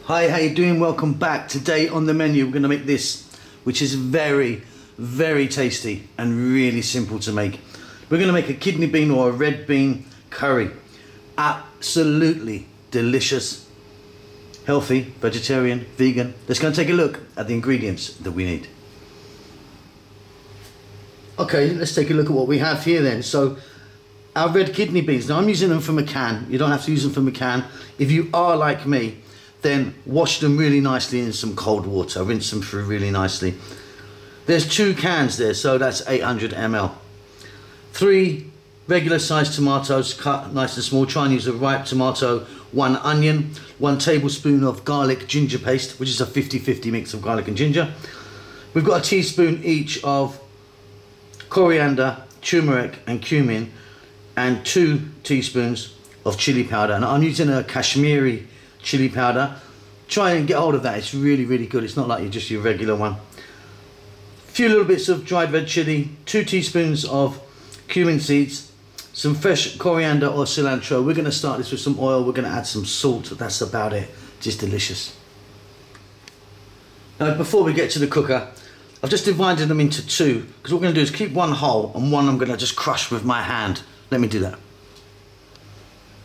Hi, how you doing? Welcome back. Today on the menu we're going to make this, which is very, very tasty and really simple to make. We're going to make a kidney bean or a red bean curry. Absolutely delicious, healthy, vegetarian, vegan. Let's go and take a look at the ingredients that we need. Okay, let's take a look at what we have here then. So our red kidney beans. Now I'm using them from a can. You don't have to use them from a can. If you are like me, then wash them really nicely in some cold water. Rinse them through really nicely. There's 2 cans there, so that's 800 ml. 3 regular sized tomatoes cut nice and small. Try and use a ripe tomato. 1 onion. 1 tablespoon of garlic ginger paste, which is a 50-50 mix of garlic and ginger. We've got a teaspoon each of coriander, turmeric and cumin, and 2 teaspoons of chili powder. And I'm using a Kashmiri chili powder. Try and get hold of that. It's really, really good. It's not like just your regular one. A few little bits of dried red chili, 2 teaspoons of cumin seeds, some fresh coriander or cilantro. We're going to start this with some oil. We're going to add some salt. That's about it. Just delicious. Now, before we get to the cooker, I've just divided them into 2, because what we're going to do is keep one whole and one I'm going to just crush with my hand. Let me do that.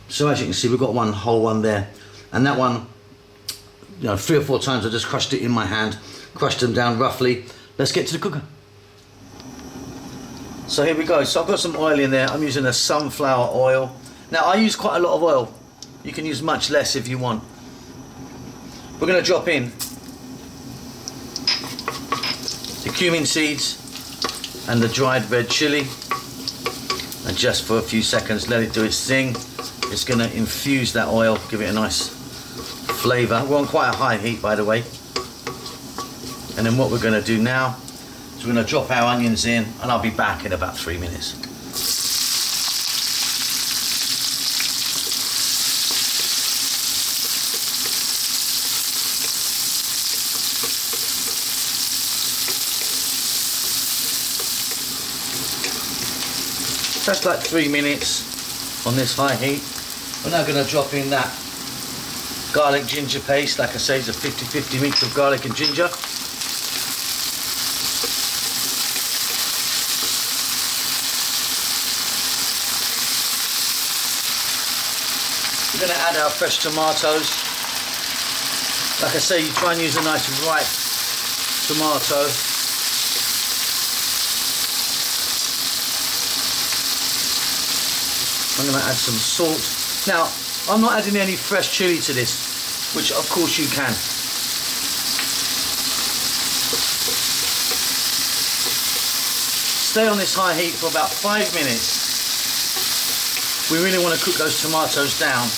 So as you can see, we've got one whole one there, and that one, 3 or 4 times I just crushed it in my hand, crushed them down roughly. Let's get to the cooker. So here we go. So I've got some oil in there. I'm using a sunflower oil. Now I use quite a lot of oil. You can use much less if you want. We're going to drop in the cumin seeds and the dried red chili, and just for a few seconds let it do its thing. It's going to infuse that oil, give it a nice flavour. We're on quite a high heat, by the way. And then what we're going to do now is we're going to drop our onions in, and I'll be back in about 3 minutes. That's like 3 minutes on this high heat. We're now going to drop in that garlic ginger paste. Like I say, it's a 50-50 mix of garlic and ginger. We're going to add our fresh tomatoes. Like I say, you try and use a nice ripe tomato. I'm going to add some salt. Now, I'm not adding any fresh chili to this, which of course you can. Stay on this high heat for about 5 minutes. We really want to cook those tomatoes down.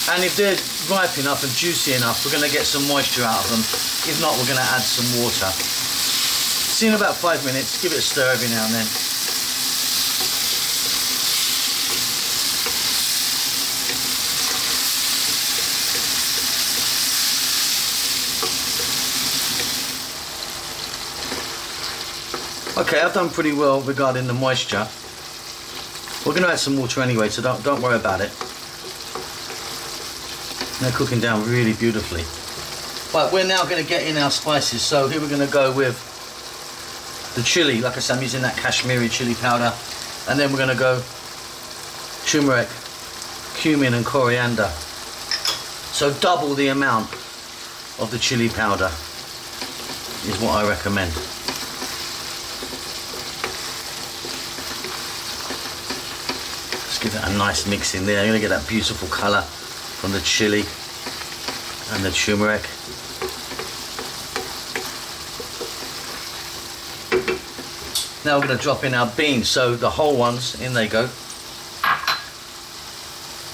And if they're ripe enough and juicy enough, we're going to get some moisture out of them. If not, we're going to add some water. See, in about 5 minutes, give it a stir every now and then. Okay, I've done pretty well regarding the moisture. We're going to add some water anyway, so don't worry about it. They're cooking down really beautifully. Right, we're now going to get in our spices. So here we're going to go with the chili. Like I said, I'm using that Kashmiri chili powder. And then we're going to go turmeric, cumin and coriander. So double the amount of the chili powder is what I recommend. Give it a nice mix in there. You're going to get that beautiful colour from the chili and the turmeric. Now we're going to drop in our beans, so the whole ones, in they go,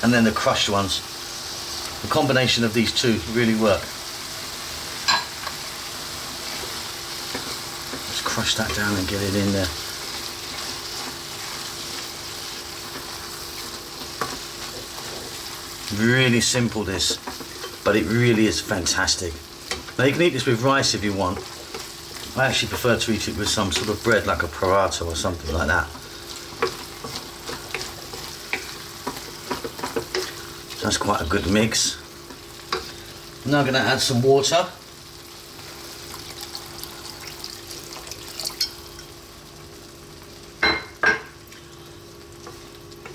and then the crushed ones. The combination of these 2 really work. Let's crush that down and get it in there. Really simple this, but it really is fantastic. Now you can eat this with rice if you want. I actually prefer to eat it with some sort of bread like a paratha or something like that. That's quite a good mix. Now I'm going to add some water.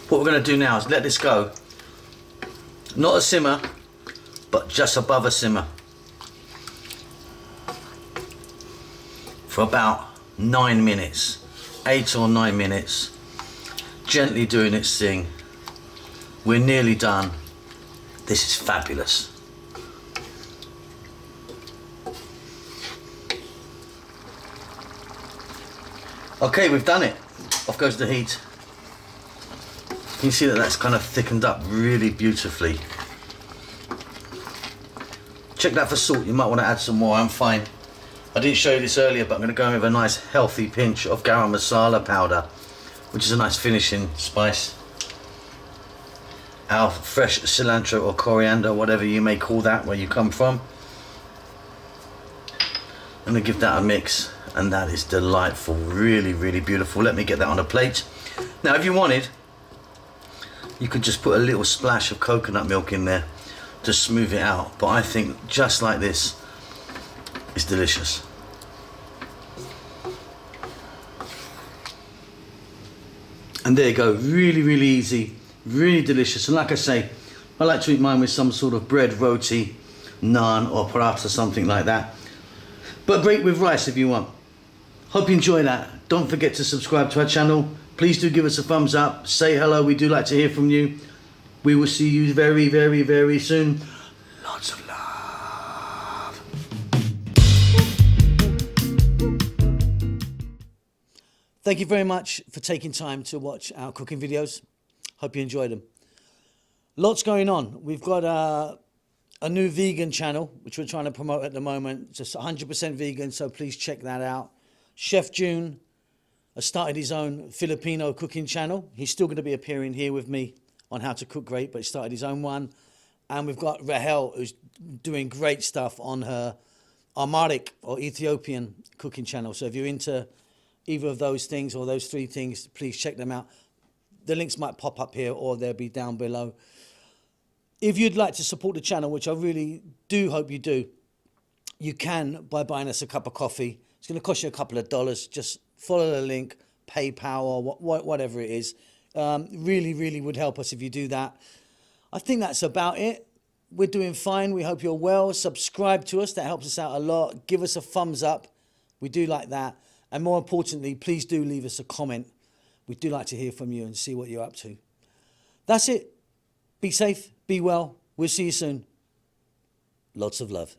What we're going to do now is let this go. Not a simmer, but just above a simmer. For about 9 minutes. 8 or 9 minutes. Gently doing its thing. We're nearly done. This is fabulous. Okay, we've done it. Off goes the heat. You can see that that's kind of thickened up really beautifully. Check that for salt. You might want to add some more. I'm fine. I didn't show you this earlier, but I'm going to go in with a nice healthy pinch of garam masala powder, which is a nice finishing spice. Our fresh cilantro or coriander, whatever you may call that, where you come from. I'm going to give that a mix, and that is delightful. Really, really beautiful. Let me get that on a plate. Now, if you wanted, you could just put a little splash of coconut milk in there to smooth it out. But I think just like this is delicious. And there you go. Really, really easy. Really delicious. And like I say, I like to eat mine with some sort of bread, roti, naan or paratha, something like that. But great with rice if you want. Hope you enjoy that. Don't forget to subscribe to our channel. Please do give us a thumbs up. Say hello. We do like to hear from you. We will see you very, very, very soon. Lots of love. Thank you very much for taking time to watch our cooking videos. Hope you enjoyed them. Lots going on. We've got a new vegan channel, which we're trying to promote at the moment. Just 100% vegan, so please check that out. Chef June has started his own Filipino cooking channel. He's still going to be appearing here with me on how to cook great, but he started his own one. And we've got Rahel, who's doing great stuff on her Amharic or Ethiopian cooking channel. So if you're into either of those things or those three things, please check them out. The links might pop up here or they'll be down below. If you'd like to support the channel, which I really do hope you do, you can by buying us a cup of coffee. It's going to cost you a couple of dollars. Just follow the link, PayPal or whatever it is. Really, really would help us if you do that. I think that's about it. We're doing fine. We hope you're well. Subscribe to us. That helps us out a lot. Give us a thumbs up. We do like that. And more importantly, please do leave us a comment. We do like to hear from you and see what you're up to. That's it. Be safe. Be well. We'll see you soon. Lots of love.